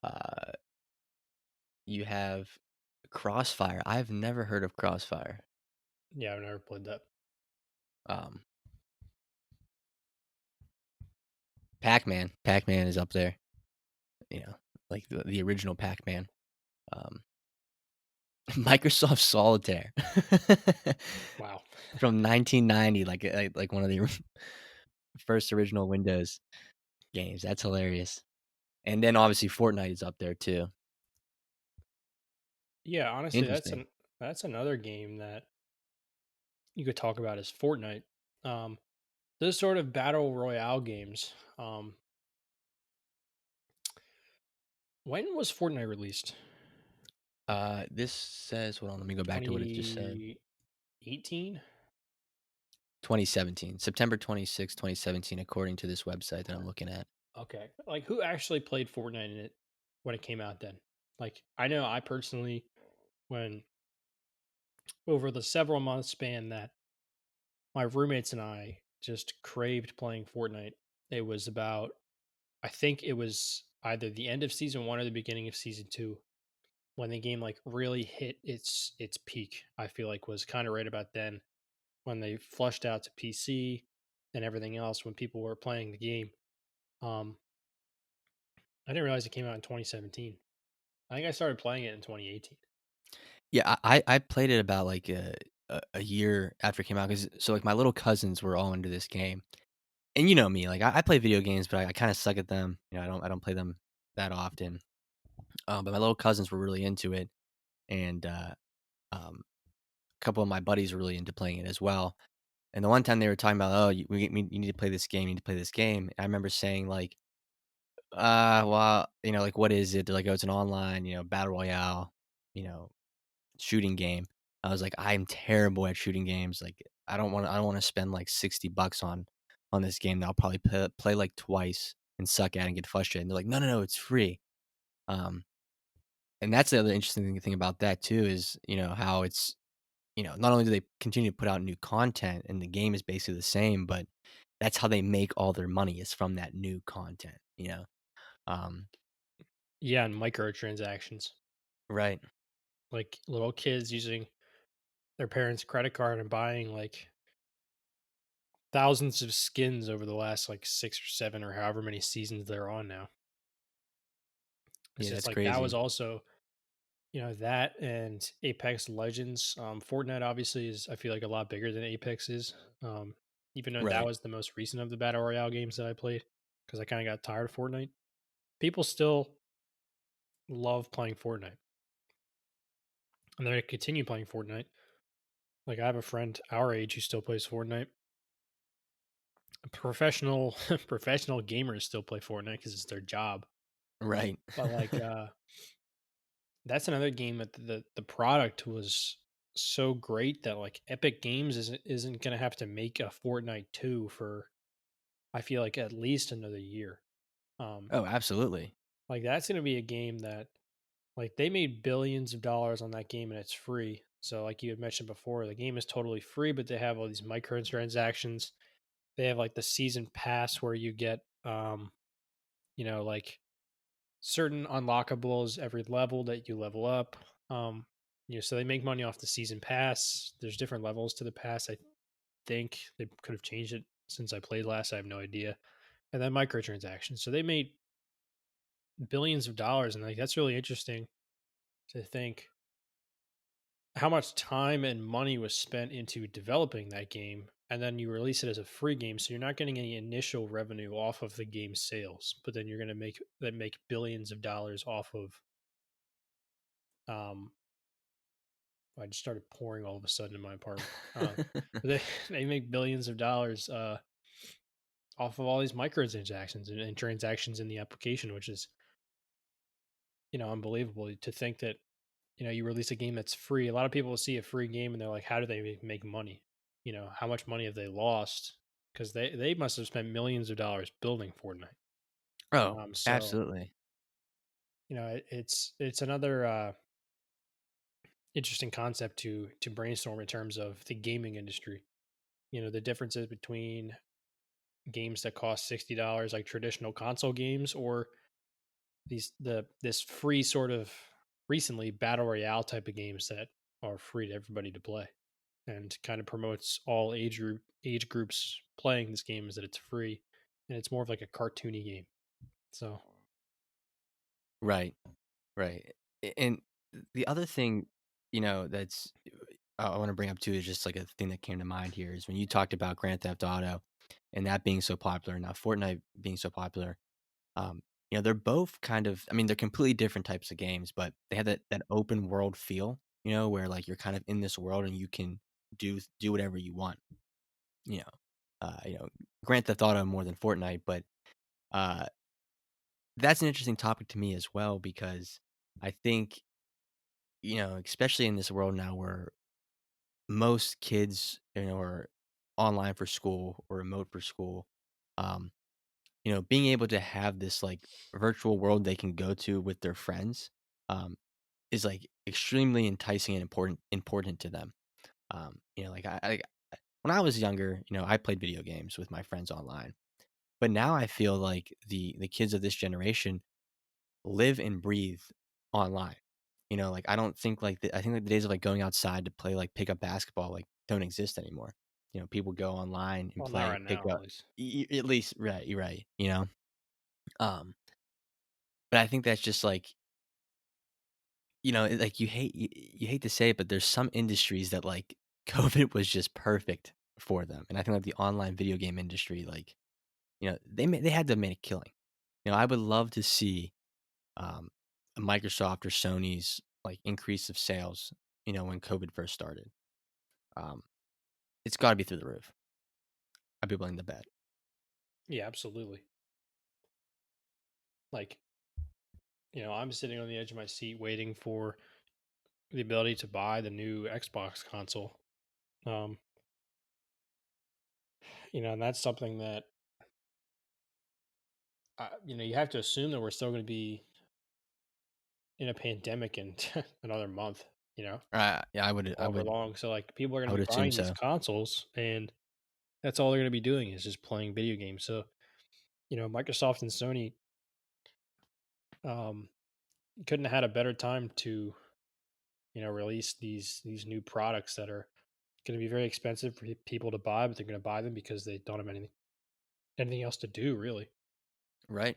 Uh, you have Crossfire. I've never heard of Crossfire. Yeah, I've never played that. Um, Pac-Man. Pac-Man is up there. You know, like the original Pac-Man. Um, Microsoft Solitaire Wow. from 1990, like one of the first original Windows games. That's hilarious. And then obviously Fortnite is up there too. Yeah, honestly, Interesting. that's another game that you could talk about is Fortnite. Um, those sort of battle royale games. When was Fortnite released? This says, hold on, let me go back to what it just said. 2018. 2017, September 26, 2017, according to this website that I'm looking at. Okay, like who actually played Fortnite in it when it came out? Then, like I know I personally, when over the several month span that my roommates and I just craved playing Fortnite. It was about, I think it was either the end of season one or the beginning of season two when the game like really hit its peak. I feel like was kind of right about then when they flushed out to PC and everything else when people were playing the game. Um, I didn't realize it came out in 2017. I think I started playing it in 2018. Yeah, I played it about like a year after it came out because so like my little cousins were all into this game, and you know me, like I play video games, but I kind of suck at them. You know, I don't play them that often. But my little cousins were really into it, and um, a couple of my buddies were really into playing it as well. And the one time they were talking about, oh, you need to play this game, you need to play this game. I remember saying like, well, like what is it? They're like, oh, it's an online, battle royale, you know, shooting game. I was like, I'm terrible at shooting games. Like, I don't want to spend like $60 on this game that I'll probably play like twice and suck at and get frustrated. And they're like, no, no, no, it's free. Um, and that's the other interesting thing about that too is how it's not only do they continue to put out new content and the game is basically the same, but that's how they make all their money is from that new content. Um, Yeah, and microtransactions, right. like little kids using their parents' credit card and buying like thousands of skins over the last like 6 or 7 or however many seasons they're on now. It's Yeah, just that's like that was crazy. also, that and Apex Legends. Fortnite obviously is, I feel like, a lot bigger than Apex is. Even though that Right. was the most recent of the battle royale games that I played, because I kind of got tired of Fortnite. People still love playing Fortnite, and they're gonna continue playing Fortnite. Like I have a friend our age who still plays Fortnite. Professional professional gamers still play Fortnite because it's their job. Right. But like that's another game that the product was so great that like Epic Games isn't gonna have to make a Fortnite 2 for, I feel like, at least another year. Um Oh, absolutely. like that's gonna be a game that, like, they made billions of dollars on that game and it's free. So like you had mentioned before, the game is totally free, but they have all these microtransactions. They have like the season pass where you get like certain unlockables every level that you level up. Um, so they make money off the season pass. There's different levels to the pass. I think they could have changed it since I played last. I have no idea. And then microtransactions. So they made billions of dollars, and like that's really interesting to think how much time and money was spent into developing that game, and then you release it as a free game, so you're not getting any initial revenue off of the game's sales, but then you're going to make billions of dollars off of. I just started pouring all of a sudden in my apartment. But they they make billions of dollars off of all these microtransactions and transactions in the application, which is, unbelievable to think that, you release a game that's free. A lot of people will see a free game and they're like, how do they make money? How much money have they lost? Because they must have spent millions of dollars building Fortnite. Oh, So absolutely. it's another interesting concept to brainstorm in terms of the gaming industry. The differences between games that cost $60 like traditional console games, or this free sort of recently battle royale type of games that are free to everybody to play, and kind of promotes all age groups playing this game, is that it's free and it's more of like a cartoony game. So Right. Right. And the other thing, that's I want to bring up too is just like a thing that came to mind here is when you talked about Grand Theft Auto and that being so popular, now Fortnite being so popular. Um, they're both kind of, I mean, they're completely different types of games, but they have that open world feel, where like you're kind of in this world and you can do whatever you want. You know, uh, you know, Grand Theft Auto more than Fortnite, but uh, that's an interesting topic to me as well because I think especially in this world now where most kids are online for school or remote for school. Um, being able to have this like virtual world they can go to with their friends um, is like extremely enticing and important to them. Like I when I was younger, I played video games with my friends online, but now I feel like the kids of this generation live and breathe online. Like I don't think like I think like the days of like going outside to play like pick up basketball like don't exist anymore. People go online and well, not play right pick now at up least. at least right. You're right. Um, but I think that's just like like you hate to say it, but there's some industries that like COVID was just perfect for them, and I think like the online video game industry, like they had to make a killing. I would love to see um Microsoft or Sony's like increase of sales, when COVID first started. Um, it's got to be through the roof. I'd be willing to bet. Yeah, absolutely. Like, I'm sitting on the edge of my seat waiting for the ability to buy the new Xbox console. Um, and that's something that you have to assume that we're still going to be in a pandemic in another month, Yeah, however long. So like people are I going would to be assume buying these so. consoles and that's all they're going to be doing is just playing video games. So, Microsoft and Sony um couldn't have had a better time to, release these new products that are going to be very expensive for people to buy, but they're going to buy them because they don't have anything else to do, really. Right.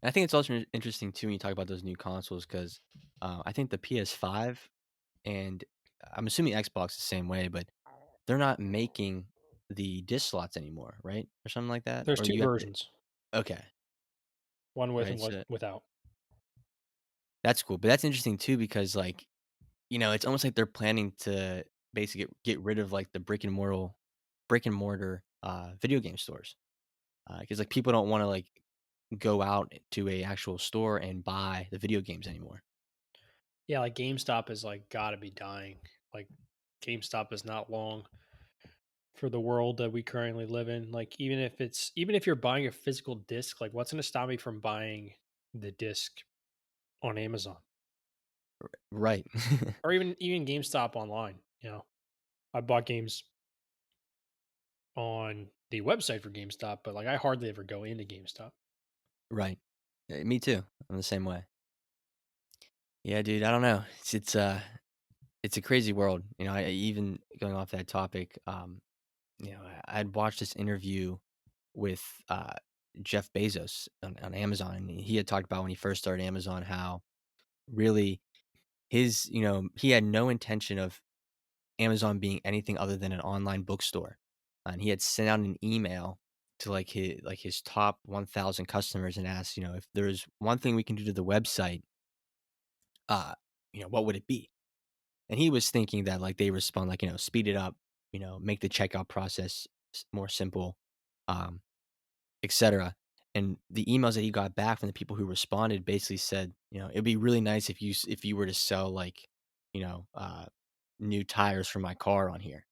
And I think it's also interesting too when you talk about those new consoles because I think the PS5 and I'm assuming Xbox the same way, but they're not making the disc slots anymore, right? Or something like that? There's Or two you have to. versions, Okay. one with Right. and one So without. that's cool. But that's interesting too because like, it's almost like they're planning to basically get rid of like the brick and mortar video game stores. Because like people don't want to like go out to a actual store and buy the video games anymore. Yeah, like GameStop is like got to be dying. Like GameStop is not long for the world that we currently live in. Like even if you're buying a physical disc, like what's going to stop me from buying the disc on Amazon Right. or even GameStop online? I bought games on the website for GameStop, but like I hardly ever go into GameStop. Right. Me too. I'm the same way. Yeah, dude. I don't know. It's a crazy world. Even going off that topic, I'd watched this interview with Jeff Bezos on Amazon, and he had talked about when he first started Amazon how really he had no intention of Amazon being anything other than an online bookstore, and he had sent out an email to his top 1,000 customers and asked, if there's one thing we can do to the website, uh, what would it be? And he was thinking that like they respond like, speed it up, make the checkout process more simple, um, etc. And the emails that he got back from the people who responded basically said, it'd be really nice if you were to sell like, you know, uh, new tires for my car on here.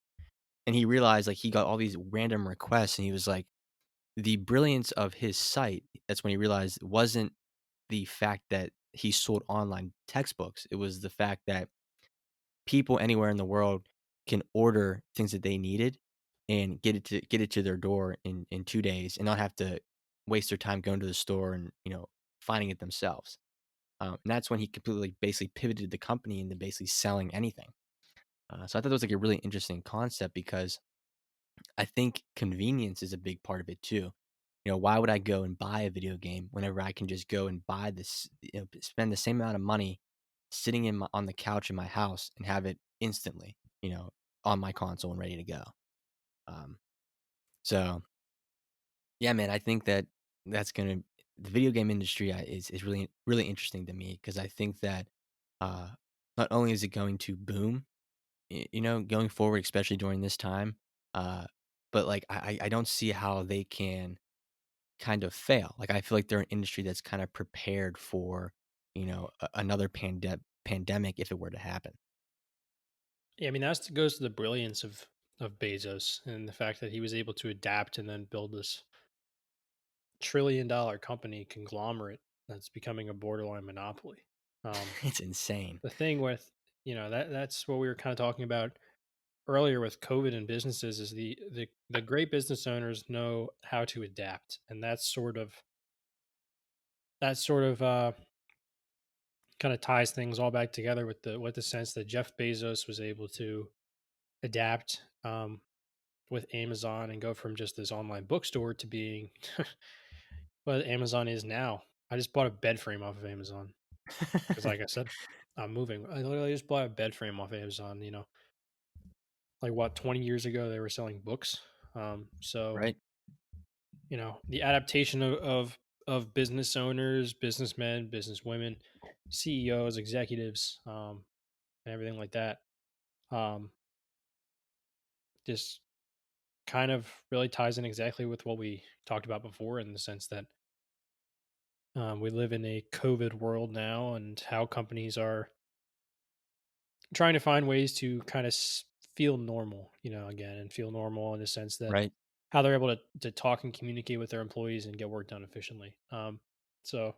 And he realized like he got all these random requests, and he was like, the brilliance of his site. That's when he realized wasn't the fact that he sold online textbooks. It was the fact that people anywhere in the world can order things that they needed and get it to their door in 2 days and not have to waste their time going to the store and, finding it themselves. And that's when he completely basically pivoted the company into basically selling anything. So I thought that was like a really interesting concept because I think convenience is a big part of it too. Why would I go and buy a video game whenever I can just go and buy this, spend the same amount of money sitting on the couch in my house and have it instantly, on my console and ready to go. Um, so yeah, man, I think that's gonna the video game industry is really really interesting to me because I think that uh, not only is it going to boom, going forward, especially during this time, uh, but like I don't see how they can kind of fail. Like I feel like they're an industry that's kind of prepared for another pandemic if it were to happen. Yeah, I mean that goes to the brilliance of Bezos and the fact that he was able to adapt and then build this trillion-dollar company conglomerate that's becoming a borderline monopoly. Um, It's insane. the thing with that's what we were kind of talking about earlier with COVID and businesses is the great business owners know how to adapt, and that sort of kind of ties things all back together with the sense that Jeff Bezos was able to adapt with Amazon and go from just this online bookstore to being what Amazon is now. I just bought a bed frame off of Amazon because, like I said, I'm moving. I literally just bought a bed frame off Amazon. Like what 20 years ago they were selling books. So Right? the adaptation of of business owners, businessmen, businesswomen, CEOs, executives, and everything like that. Um, just kind of really ties in exactly with what we talked about before, in the sense that we live in a COVID world now, and how companies are trying to find ways to kind of feel normal, again, and feel normal in the sense that Right. how they're able to talk and communicate with their employees and get work done efficiently. So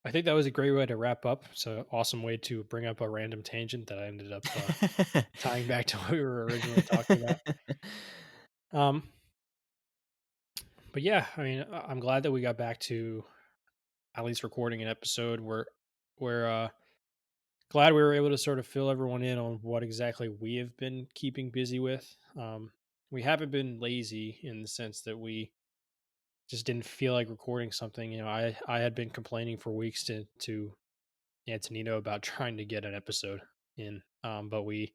I think that was a great way to wrap up. It's an awesome way to bring up a random tangent that I ended up tying back to what we were originally talking about. Um, but yeah, I mean, I'm glad that we got back to at least recording an episode. We're glad we were able to sort of fill everyone in on what exactly we have been keeping busy with. We haven't been lazy in the sense that we just didn't feel like recording something. I had been complaining for weeks to Antonino about trying to get an episode in, but we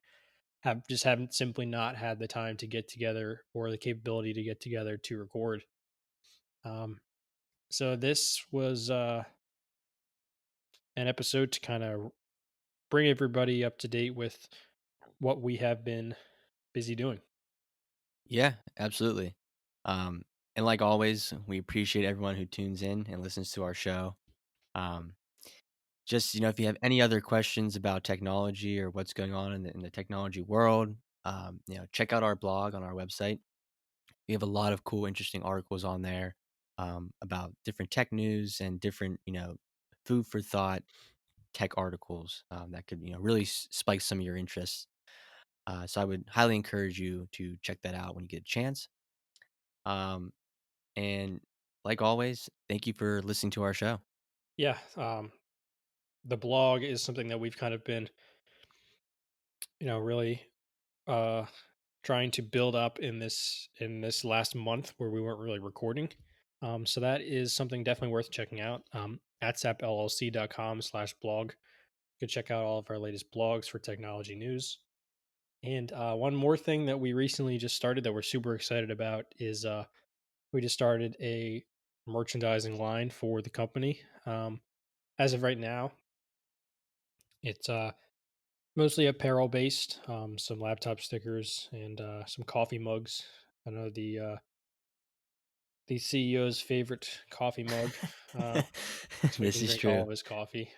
haven't simply not had the time to get together or the capability to get together to record. Um, so this was an episode to kind of bring everybody up to date with what we have been busy doing. Yeah, absolutely. Um, and like always, we appreciate everyone who tunes in and listens to our show. Um, just if you have any other questions about technology or what's going on in the technology world, check out our blog on our website. We have a lot of cool, interesting articles on there about different tech news and different, food for thought tech articles that could, really spike some of your interests. So I would highly encourage you to check that out when you get a chance. Um, and like always, thank you for listening to our show. Yeah, the blog is something that we've kind of been, really uh, trying to build up in this last month where we weren't really recording. So that is something definitely worth checking out. At sapllc.com/blog. You can check out all of our latest blogs for technology news. And one more thing that we recently just started that we're super excited about is we just started a merchandising line for the company. As of right now, it's mostly apparel based, some laptop stickers and some coffee mugs. I know the CEO's favorite coffee mug, so he This can is drink all true. of his coffee.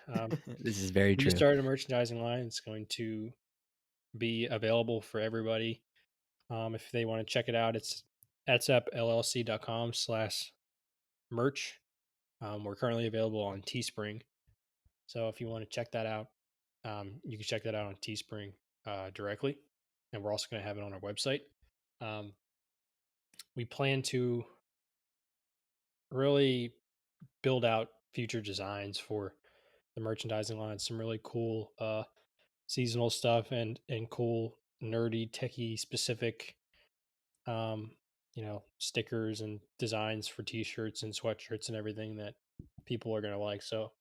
This is very We just true. started a merchandising line. It's going to be available for everybody. If they want to check it out, it's etsapllc.com/merch. We're currently available on Teespring. So if you want to check that out, you can check that out on Teespring directly. And we're also going to have it on our website. Um, we plan to really build out future designs for the merchandising line, some really cool seasonal stuff and cool nerdy techie specific stickers and designs for t-shirts and sweatshirts and everything that people are going to like. So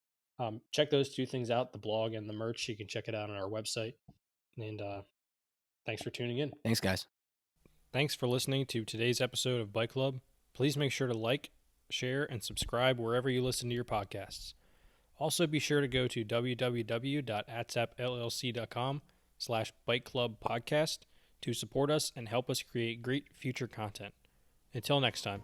check those two things out, the blog and the merch. You can check it out on our website. And thanks for tuning in. Thanks, guys. Thanks for listening to today's episode of Bike Club. Please make sure to like, share, and subscribe wherever you listen to your podcasts. Also, be sure to go to www.atsapllc.com/bike club podcast to support us and help us create great future content. Until next time.